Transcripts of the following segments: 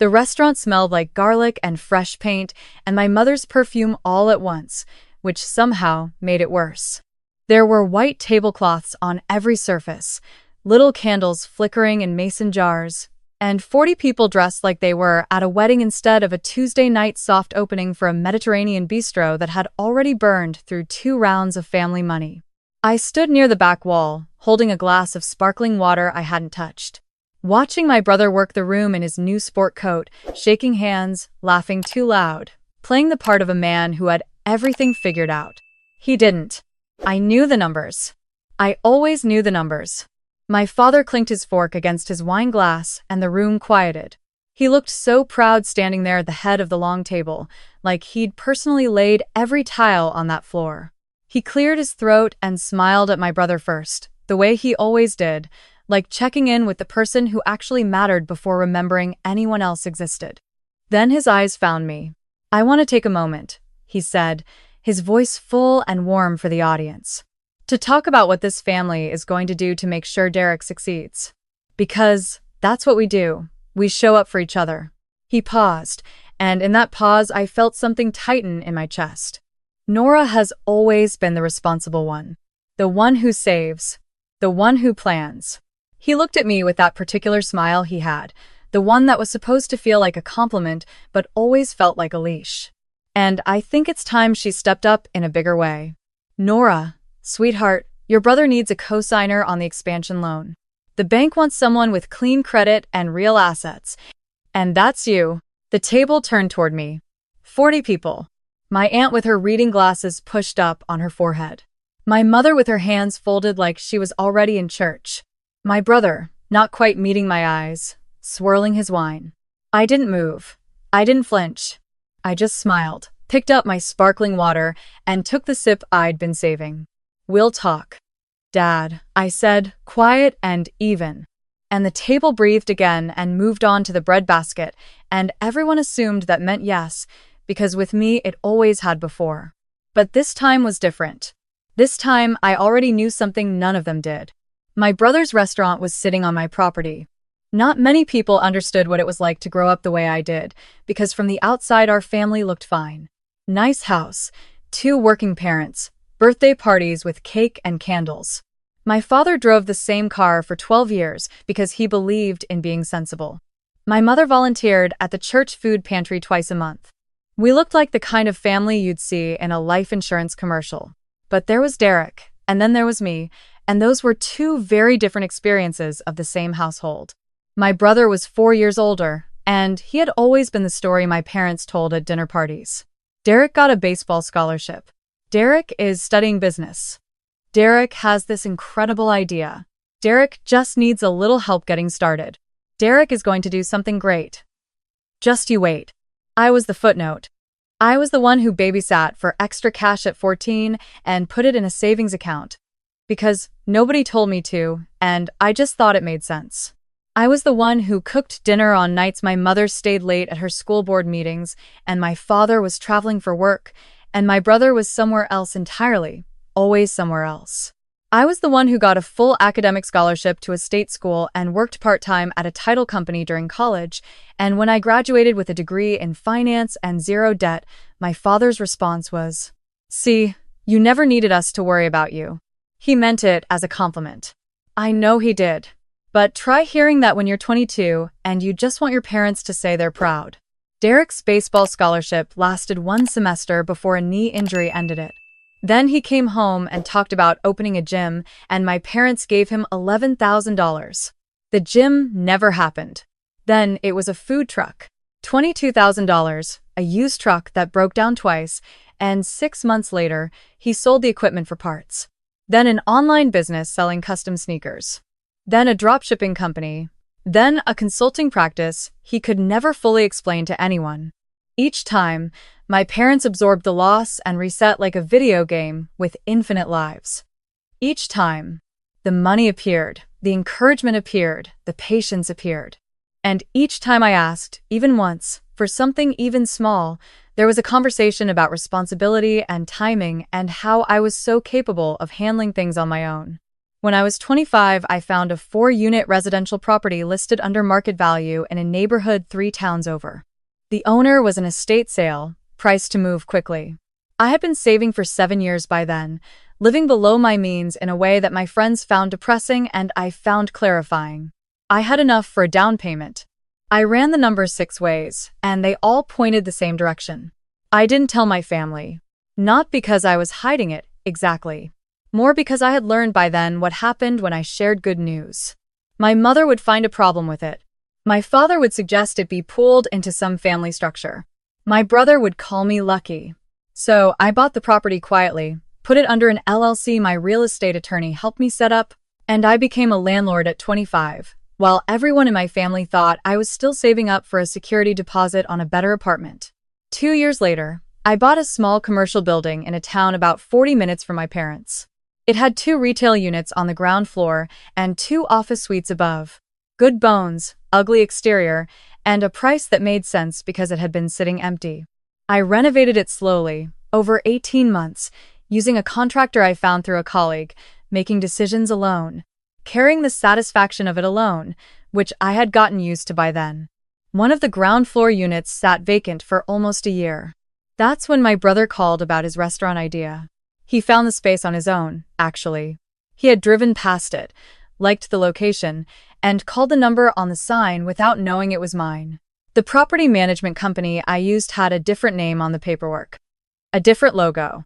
The restaurant smelled like garlic and fresh paint, and my mother's perfume all at once, which somehow made it worse. There were white tablecloths on every surface, little candles flickering in mason jars, and 40 people dressed like they were at a wedding instead of a Tuesday night soft opening for a Mediterranean bistro that had already burned through 2 rounds of family money. I stood near the back wall, holding a glass of sparkling water I hadn't touched, watching my brother work the room in his new sport coat, shaking hands, laughing too loud, playing the part of a man who had everything figured out. He didn't. I knew the numbers. I always knew the numbers. My father clinked his fork against his wine glass, and the room quieted. He looked so proud standing there at the head of the long table, like he'd personally laid every tile on that floor. He cleared his throat and smiled at my brother first, the way he always did, like checking in with the person who actually mattered before remembering anyone else existed. Then his eyes found me. "I want to take a moment," he said, his voice full and warm for the audience, "to talk about what this family is going to do to make sure Derek succeeds. Because that's what we do. We show up for each other." He paused, and in that pause I felt something tighten in my chest. Nora has always been the responsible one. The one who saves. The one who plans. He looked at me with that particular smile he had, the one that was supposed to feel like a compliment but always felt like a leash. And I think it's time she stepped up in a bigger way. "Nora, sweetheart, your brother needs a co-signer on the expansion loan. The bank wants someone with clean credit and real assets. And that's you." The table turned toward me. 40 people. My aunt with her reading glasses pushed up on her forehead. My mother with her hands folded like she was already in church. My brother, not quite meeting my eyes, swirling his wine. I didn't move. I didn't flinch. I just smiled, picked up my sparkling water, and took the sip I'd been saving. "We'll talk, Dad," I said, quiet and even. And the table breathed again and moved on to the breadbasket, and everyone assumed that meant yes, because with me it always had before. But this time was different. This time I already knew something none of them did. My brother's restaurant was sitting on my property. Not many people understood what it was like to grow up the way I did, because from the outside our family looked fine. Nice house, 2 working parents, birthday parties with cake and candles. My father drove the same car for 12 years because he believed in being sensible. My mother volunteered at the church food pantry twice a month. We looked like the kind of family you'd see in a life insurance commercial. But there was Derek, and then there was me, and those were 2 very different experiences of the same household. My brother was 4 years older, and he had always been the story my parents told at dinner parties. Derek got a baseball scholarship. Derek is studying business. Derek has this incredible idea. Derek just needs a little help getting started. Derek is going to do something great. Just you wait. I was the footnote. I was the one who babysat for extra cash at 14 and put it in a savings account. Because nobody told me to, and I just thought it made sense. I was the one who cooked dinner on nights my mother stayed late at her school board meetings, and my father was traveling for work, and my brother was somewhere else entirely, always somewhere else. I was the one who got a full academic scholarship to a state school and worked part-time at a title company during college, and when I graduated with a degree in finance and 0 debt, my father's response was, "See, you never needed us to worry about you." He meant it as a compliment. I know he did. But try hearing that when you're 22 and you just want your parents to say they're proud. Derek's baseball scholarship lasted 1 semester before a knee injury ended it. Then he came home and talked about opening a gym, and my parents gave him $11,000. The gym never happened. Then it was a food truck. $22,000, a used truck that broke down twice, and 6 months later, he sold the equipment for parts. Then an online business selling custom sneakers. Then a dropshipping company. Then a consulting practice he could never fully explain to anyone. Each time, my parents absorbed the loss and reset like a video game with infinite lives. Each time, the money appeared, the encouragement appeared, the patience appeared. And each time I asked, even once, for something even small, there was a conversation about responsibility and timing and how I was so capable of handling things on my own. When I was 25, I found a 4-unit residential property listed under market value in a neighborhood 3 towns over. The owner was an estate sale, priced to move quickly. I had been saving for 7 years by then, living below my means in a way that my friends found depressing and I found clarifying. I had enough for a down payment. I ran the numbers 6 ways, and they all pointed the same direction. I didn't tell my family. Not because I was hiding it, exactly. More because I had learned by then what happened when I shared good news. My mother would find a problem with it. My father would suggest it be pooled into some family structure. My brother would call me lucky. So I bought the property quietly, put it under an LLC my real estate attorney helped me set up, and I became a landlord at 25, while everyone in my family thought I was still saving up for a security deposit on a better apartment. 2 years later, I bought a small commercial building in a town about 40 minutes from my parents'. It had 2 retail units on the ground floor and 2 office suites above. Good bones, ugly exterior, and a price that made sense because it had been sitting empty. I renovated it slowly, over 18 months, using a contractor I found through a colleague, making decisions alone, carrying the satisfaction of it alone, which I had gotten used to by then. One of the ground floor units sat vacant for almost a year. That's when my brother called about his restaurant idea. He found the space on his own, actually. He had driven past it, liked the location, and called the number on the sign without knowing it was mine. The property management company I used had a different name on the paperwork. A different logo.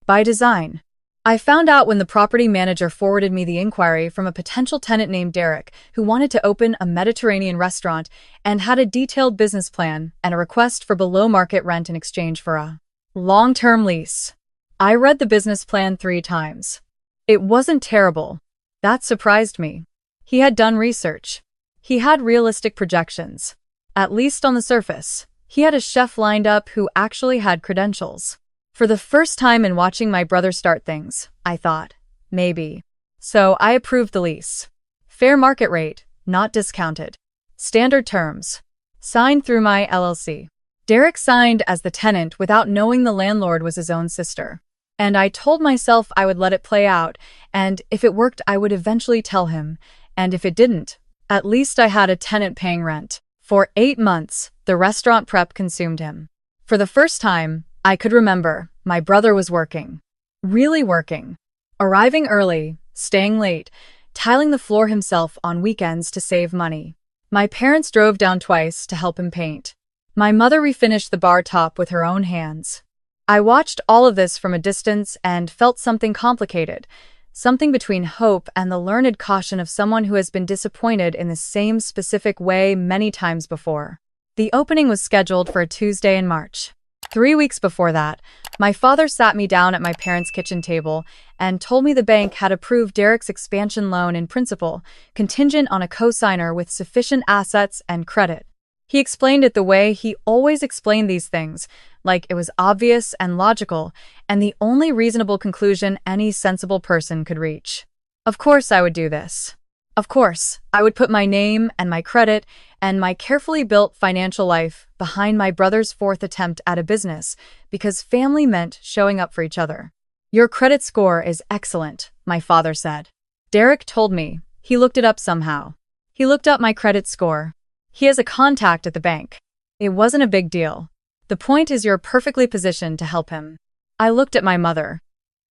By design. I found out when the property manager forwarded me the inquiry from a potential tenant named Derek, who wanted to open a Mediterranean restaurant and had a detailed business plan and a request for below-market rent in exchange for a long-term lease. I read the business plan 3 times. It wasn't terrible. That surprised me. He had done research. He had realistic projections. At least on the surface. He had a chef lined up who actually had credentials. For the first time in watching my brother start things, I thought, maybe. So I approved the lease. Fair market rate, not discounted. Standard terms. Signed through my LLC. Derek signed as the tenant without knowing the landlord was his own sister. And I told myself I would let it play out, and if it worked I would eventually tell him, and if it didn't, at least I had a tenant paying rent. For 8 months, the restaurant prep consumed him. For the first time, I could remember, my brother was working. Really working. Arriving early, staying late, tiling the floor himself on weekends to save money. My parents drove down twice to help him paint. My mother refinished the bar top with her own hands. I watched all of this from a distance and felt something complicated, something between hope and the learned caution of someone who has been disappointed in the same specific way many times before. The opening was scheduled for a Tuesday in March. 3 weeks before that, my father sat me down at my parents' kitchen table and told me the bank had approved Derek's expansion loan in principle, contingent on a cosigner with sufficient assets and credit. He explained it the way he always explained these things, like it was obvious and logical, and the only reasonable conclusion any sensible person could reach. Of course I would do this. Of course, I would put my name and my credit and my carefully built financial life behind my brother's 4th attempt at a business, because family meant showing up for each other. Your credit score is excellent, my father said. Derek told me. He looked it up somehow. He looked up my credit score. He has a contact at the bank. It wasn't a big deal. The point is you're perfectly positioned to help him. I looked at my mother.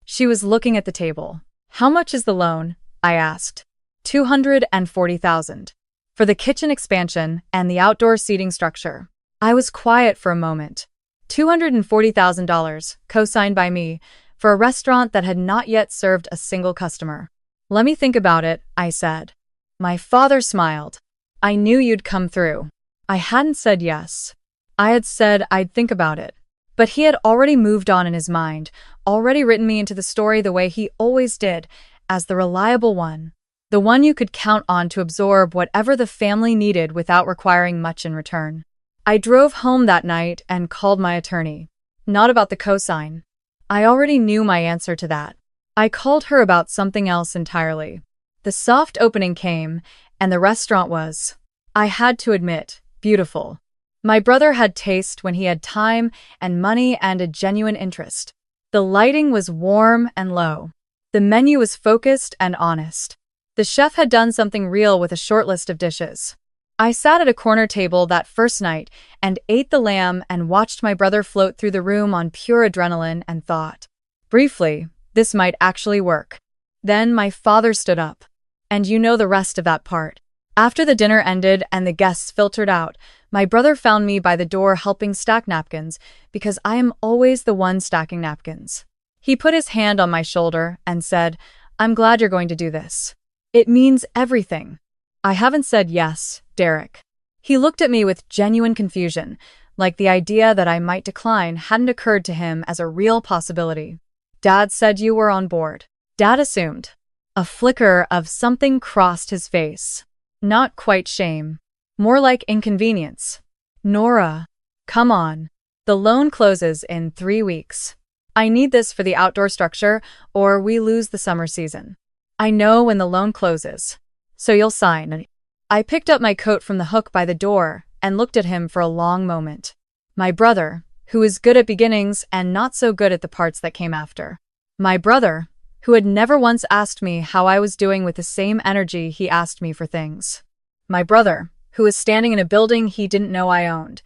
She was looking at the table. How much is the loan? I asked. $240,000. For the kitchen expansion and the outdoor seating structure. I was quiet for a moment. $240,000, co-signed by me, for a restaurant that had not yet served a single customer. Let me think about it, I said. My father smiled. I knew you'd come through. I hadn't said yes. I had said I'd think about it. But he had already moved on in his mind, already written me into the story the way he always did, as the reliable one. The one you could count on to absorb whatever the family needed without requiring much in return. I drove home that night and called my attorney. Not about the cosign. I already knew my answer to that. I called her about something else entirely. The soft opening came, and the restaurant was, I had to admit, beautiful. My brother had taste when he had time and money and a genuine interest. The lighting was warm and low. The menu was focused and honest. The chef had done something real with a short list of dishes. I sat at a corner table that first night and ate the lamb and watched my brother float through the room on pure adrenaline and thought, briefly, this might actually work. Then my father stood up. And you know the rest of that part. After the dinner ended and the guests filtered out, my brother found me by the door helping stack napkins because I am always the one stacking napkins. He put his hand on my shoulder and said, "I'm glad you're going to do this. It means everything." I haven't said yes, Derek. He looked at me with genuine confusion, like the idea that I might decline hadn't occurred to him as a real possibility. Dad said you were on board. Dad assumed. A flicker of something crossed his face. Not quite shame. More like inconvenience. Nora, come on. The loan closes in 3 weeks. I need this for the outdoor structure, or we lose the summer season. I know when the loan closes. So you'll sign. I picked up my coat from the hook by the door and looked at him for a long moment. My brother, who is good at beginnings and not so good at the parts that came after. My brother, who had never once asked me how I was doing with the same energy he asked me for things. My brother, who was standing in a building he didn't know I owned,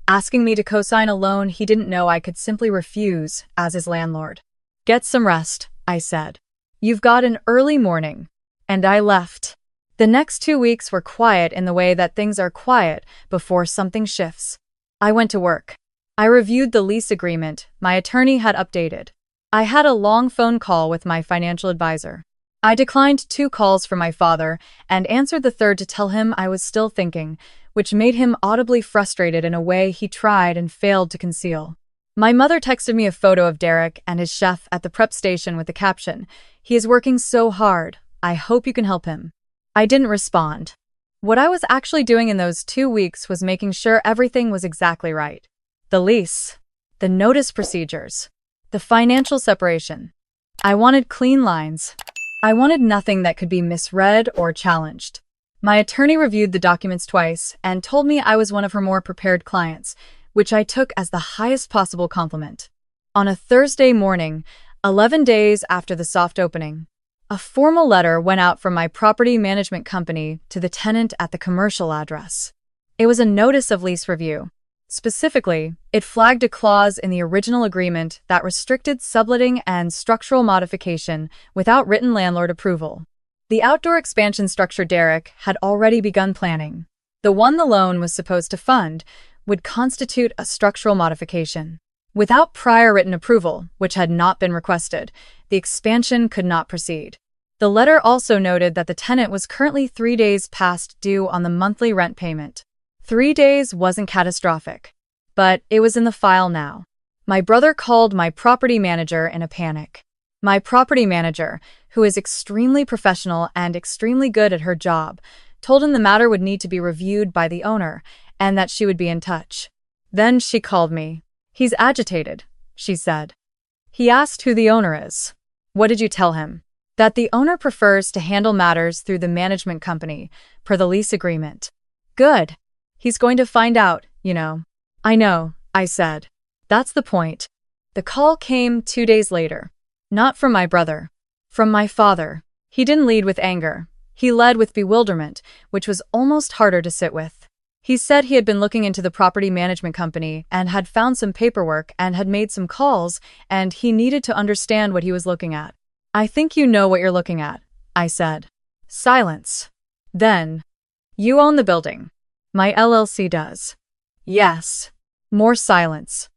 asking me to co-sign a loan he didn't know I could simply refuse as his landlord. Get some rest, I said. You've got an early morning. And I left. The next 2 weeks were quiet in the way that things are quiet before something shifts. I went to work. I reviewed the lease agreement my attorney had updated. I had a long phone call with my financial advisor. I declined 2 calls from my father and answered the third to tell him I was still thinking, which made him audibly frustrated in a way he tried and failed to conceal. My mother texted me a photo of Derek and his chef at the prep station with the caption, "He is working so hard. I hope you can help him." I didn't respond. What I was actually doing in those 2 weeks was making sure everything was exactly right. The lease, the notice procedures, the financial separation. I wanted clean lines. I wanted nothing that could be misread or challenged. My attorney reviewed the documents twice and told me I was one of her more prepared clients, which I took as the highest possible compliment. On a Thursday morning, 11 days after the soft opening, a formal letter went out from my property management company to the tenant at the commercial address. It was a notice of lease review. Specifically, it flagged a clause in the original agreement that restricted subletting and structural modification without written landlord approval. The outdoor expansion structure Derek had already begun planning, the one the loan was supposed to fund, would constitute a structural modification. Without prior written approval, which had not been requested, the expansion could not proceed. The letter also noted that the tenant was currently 3 days past due on the monthly rent payment. 3 days wasn't catastrophic, but it was in the file now. My brother called my property manager in a panic. My property manager, who is extremely professional and extremely good at her job, told him the matter would need to be reviewed by the owner and that she would be in touch. Then she called me. "He's agitated," she said. "He asked who the owner is." "What did you tell him?" "That the owner prefers to handle matters through the management company, per the lease agreement." "Good. He's going to find out, you know." "I know," I said. "That's the point." The call came 2 days later. Not from my brother. From my father. He didn't lead with anger. He led with bewilderment, which was almost harder to sit with. He said he had been looking into the property management company and had found some paperwork and had made some calls, and he needed to understand what he was looking at. "I think you know what you're looking at," I said. Silence. Then, "You own the building." "My LLC does." "Yes." More silence.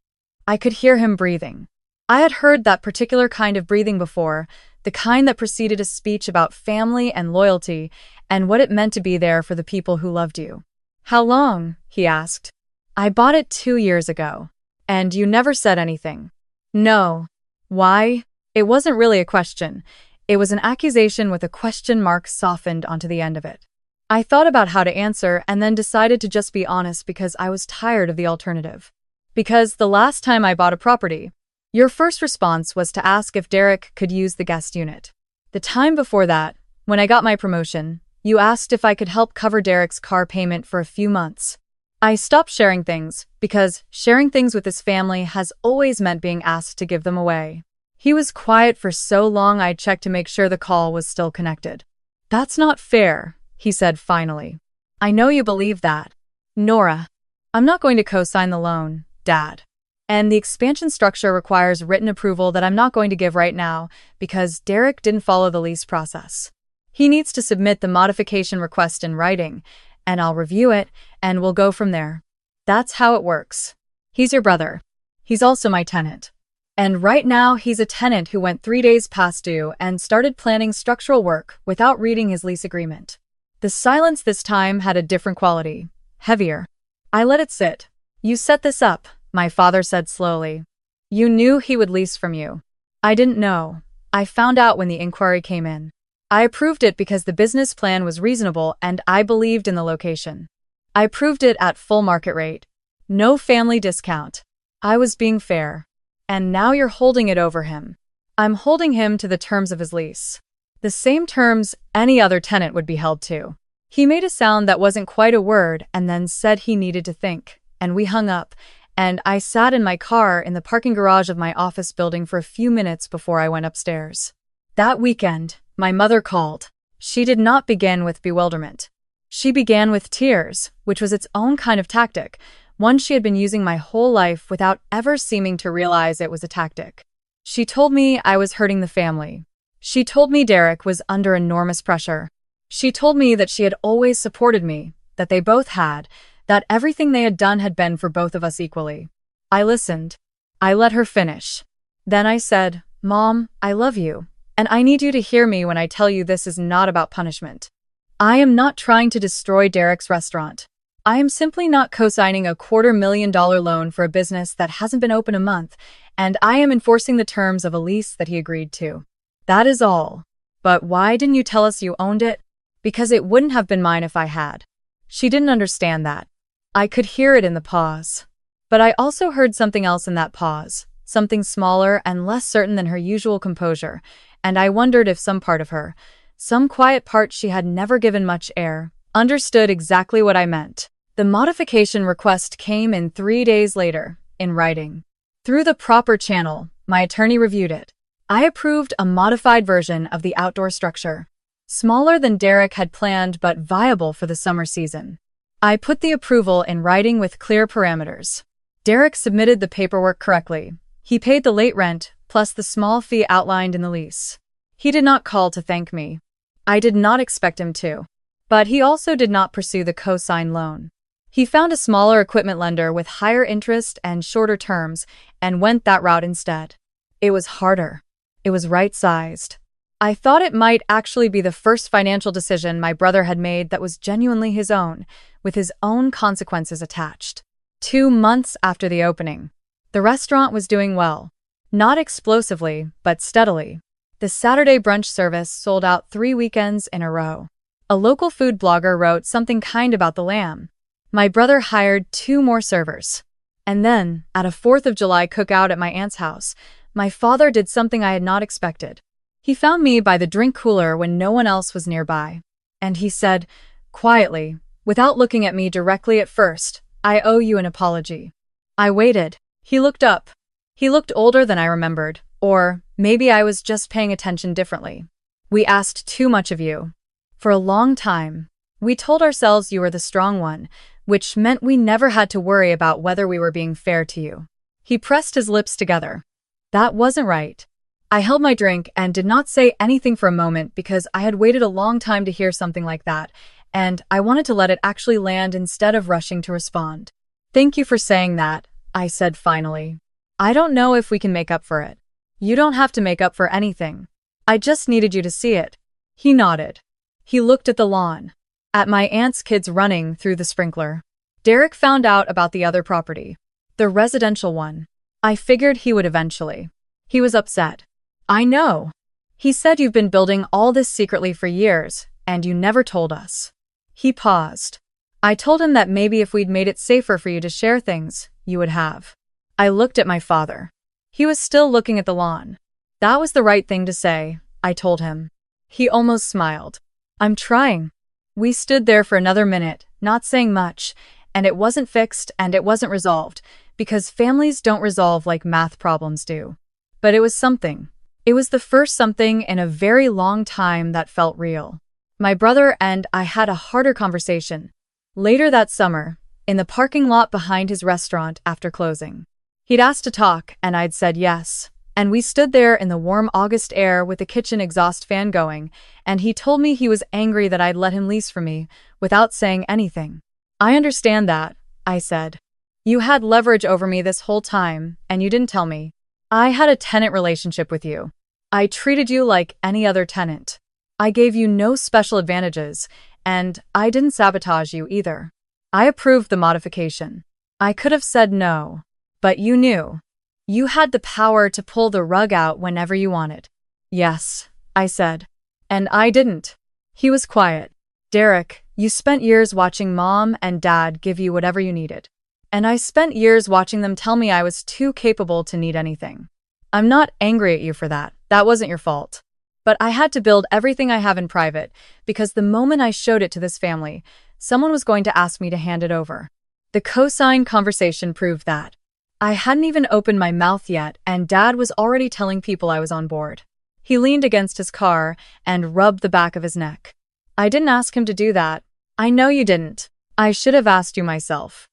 I could hear him breathing. I had heard that particular kind of breathing before, the kind that preceded a speech about family and loyalty and what it meant to be there for the people who loved you. "How long?" he asked. "I bought it 2 years ago." "And you never said anything?" "No." "Why?" It wasn't really a question. It was an accusation with a question mark softened onto the end of it. I thought about how to answer and then decided to just be honest because I was tired of the alternative. "Because the last time I bought a property, your first response was to ask if Derek could use the guest unit. The time before that, when I got my promotion, you asked if I could help cover Derek's car payment for a few months. I stopped sharing things because sharing things with his family has always meant being asked to give them away." He was quiet for so long I checked to make sure the call was still connected. "That's not fair," he said finally. "I know you believe that." "Nora, I'm not going to co-sign the loan, Dad. And the expansion structure requires written approval that I'm not going to give right now because Derek didn't follow the lease process. He needs to submit the modification request in writing, and I'll review it, and we'll go from there. That's how it works. He's your brother. He's also my tenant. And right now, he's a tenant who went 3 days past due and started planning structural work without reading his lease agreement." The silence this time had a different quality, heavier. "I let it sit. You set this up," my father said slowly. "You knew he would lease from you." "I didn't know. I found out when the inquiry came in. I approved it because the business plan was reasonable and I believed in the location. I approved it at full market rate. No family discount. I was being fair. And now you're holding it over him." "I'm holding him to the terms of his lease. The same terms any other tenant would be held to." He made a sound that wasn't quite a word and then said he needed to think, and we hung up, and I sat in my car in the parking garage of my office building for a few minutes before I went upstairs. That weekend, my mother called. She did not begin with bewilderment. She began with tears, which was its own kind of tactic, one she had been using my whole life without ever seeming to realize it was a tactic. She told me I was hurting the family. She told me Derek was under enormous pressure. She told me that she had always supported me, that they both had, that everything they had done had been for both of us equally. I listened. I let her finish. Then I said, "Mom, I love you, and I need you to hear me when I tell you this is not about punishment. I am not trying to destroy Derek's restaurant. I am simply not co-signing a $250,000 loan for a business that hasn't been open a month, and I am enforcing the terms of a lease that he agreed to. That is all. But why didn't you tell us you owned it? Because it wouldn't have been mine if I had." She didn't understand that. I could hear it in the pause. But I also heard something else in that pause, something smaller and less certain than her usual composure, and I wondered if some part of her, some quiet part she had never given much air, understood exactly what I meant. The modification request came in 3 days later, in writing. Through the proper channel, my attorney reviewed it. I approved a modified version of the outdoor structure. Smaller than Derek had planned but viable for the summer season. I put the approval in writing with clear parameters. Derek submitted the paperwork correctly. He paid the late rent, plus the small fee outlined in the lease. He did not call to thank me. I did not expect him to. But he also did not pursue the co-sign loan. He found a smaller equipment lender with higher interest and shorter terms and went that route instead. It was harder. It was right-sized. I thought it might actually be the first financial decision my brother had made that was genuinely his own, with his own consequences attached. 2 months after the opening, the restaurant was doing well. Not explosively, but steadily. The Saturday brunch service sold out 3 weekends in a row. A local food blogger wrote something kind about the lamb. My brother hired 2 more servers. And then, at a 4th of July cookout at my aunt's house, my father did something I had not expected. He found me by the drink cooler when no one else was nearby. And he said, quietly, without looking at me directly at first, "I owe you an apology." I waited. He looked up. He looked older than I remembered, or maybe I was just paying attention differently. "We asked too much of you. For a long time. We told ourselves you were the strong one, which meant we never had to worry about whether we were being fair to you." He pressed his lips together. That wasn't right. I held my drink and did not say anything for a moment because I had waited a long time to hear something like that, and I wanted to let it actually land instead of rushing to respond. "Thank you for saying that," I said finally. "I don't know if we can make up for it." "You don't have to make up for anything. I just needed you to see it." He nodded. He looked at the lawn. At my aunt's kids running through the sprinkler. Derek found out about the other property. The residential one. I figured he would eventually. He was upset. "I know. He said you've been building all this secretly for years, and you never told us." He paused. "I told him that maybe if we'd made it safer for you to share things, you would have." I looked at my father. He was still looking at the lawn. "That was the right thing to say," I told him. He almost smiled. "I'm trying." We stood there for another minute, not saying much, and it wasn't fixed and it wasn't resolved, because families don't resolve like math problems do. But it was something, It was the first something in a very long time that felt real. My brother and I had a harder conversation later that summer, in the parking lot behind his restaurant after closing. He'd asked to talk, and I'd said yes. And we stood there in the warm August air with the kitchen exhaust fan going, and he told me he was angry that I'd let him lease from me without saying anything. I understand that, I said. You had leverage over me this whole time, and you didn't tell me. I had a tenant relationship with you. I treated you like any other tenant. I gave you no special advantages, and I didn't sabotage you either. I approved the modification. I could have said no, but you knew. You had the power to pull the rug out whenever you wanted. Yes, I said. And I didn't. He was quiet. Derek, you spent years watching Mom and Dad give you whatever you needed. And I spent years watching them tell me I was too capable to need anything. I'm not angry at you for that. That wasn't your fault. But I had to build everything I have in private, because the moment I showed it to this family, someone was going to ask me to hand it over. The cosign conversation proved that. I hadn't even opened my mouth yet, and Dad was already telling people I was on board. He leaned against his car and rubbed the back of his neck. I didn't ask him to do that. I know you didn't. I should have asked you myself.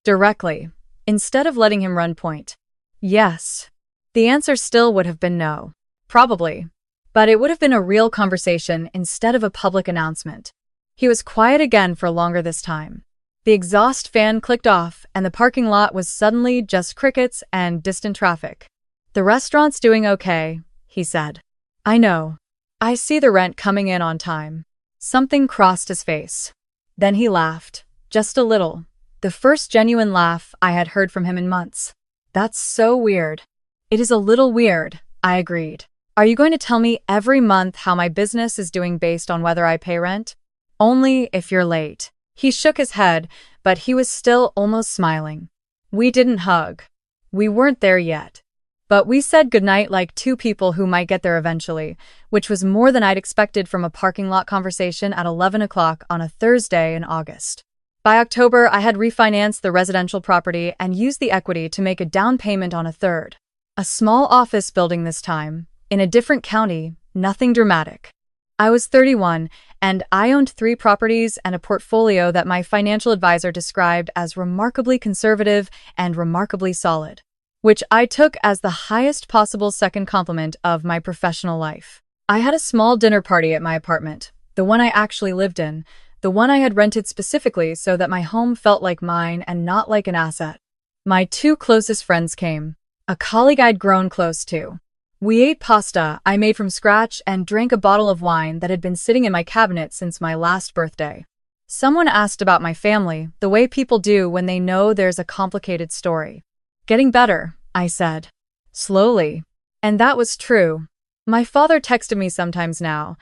Directly, instead of letting him run point. Yes. The answer still would have been no. Probably. But it would have been a real conversation instead of a public announcement. He was quiet again for longer this time. The exhaust fan clicked off, and the parking lot was suddenly just crickets and distant traffic. The restaurant's doing okay, he said. I know. I see the rent coming in on time. Something crossed his face. Then he laughed. Just a little. The first genuine laugh I had heard from him in months. That's so weird. It is a little weird, I agreed. Are you going to tell me every month how my business is doing based on whether I pay rent? Only if you're late. He shook his head, but he was still almost smiling. We didn't hug. We weren't there yet. But we said goodnight like two people who might get there eventually, which was more than I'd expected from a parking lot conversation at 11 o'clock on a Thursday in August. By October, I had refinanced the residential property and used the equity to make a down payment on a third. A small office building this time, in a different county, nothing dramatic. I was 31, and I owned 3 properties and a portfolio that my financial advisor described as remarkably conservative and remarkably solid, which I took as the highest possible second compliment of my professional life. I had a small dinner party at my apartment, the one I actually lived in, the one I had rented specifically so that my home felt like mine and not like an asset. My 2 closest friends came, a colleague I'd grown close to. We ate pasta I made from scratch and drank a bottle of wine that had been sitting in my cabinet since my last birthday. Someone asked about my family, the way people do when they know there's a complicated story. Getting better, I said. Slowly. And that was true. My father texted me sometimes now,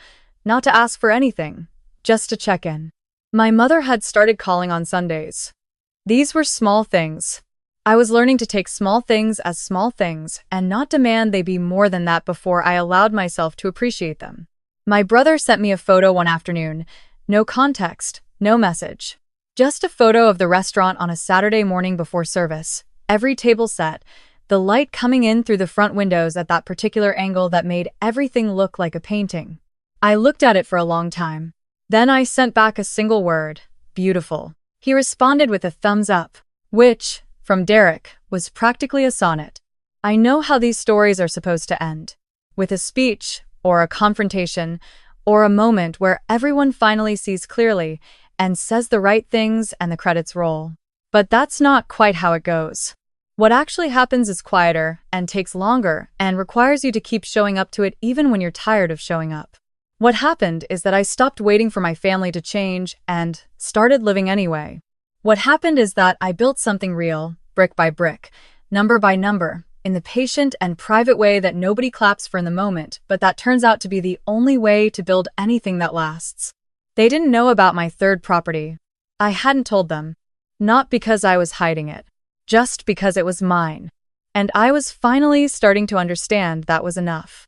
not to ask for anything, just to check in. My mother had started calling on Sundays. These were small things. I was learning to take small things as small things and not demand they be more than that before I allowed myself to appreciate them. My brother sent me a photo one afternoon. No context, no message. Just a photo of the restaurant on a Saturday morning before service. Every table set, the light coming in through the front windows at that particular angle that made everything look like a painting. I looked at it for a long time. Then I sent back a single word, beautiful. He responded with a thumbs up, which, from Derek, was practically a sonnet. I know how these stories are supposed to end. With a speech, or a confrontation, or a moment where everyone finally sees clearly and says the right things and the credits roll. But that's not quite how it goes. What actually happens is quieter and takes longer and requires you to keep showing up to it even when you're tired of showing up. What happened is that I stopped waiting for my family to change and started living anyway. What happened is that I built something real, brick by brick, number by number, in the patient and private way that nobody claps for in the moment, but that turns out to be the only way to build anything that lasts. They didn't know about my third property. I hadn't told them. Not because I was hiding it, just because it was mine. And I was finally starting to understand that was enough.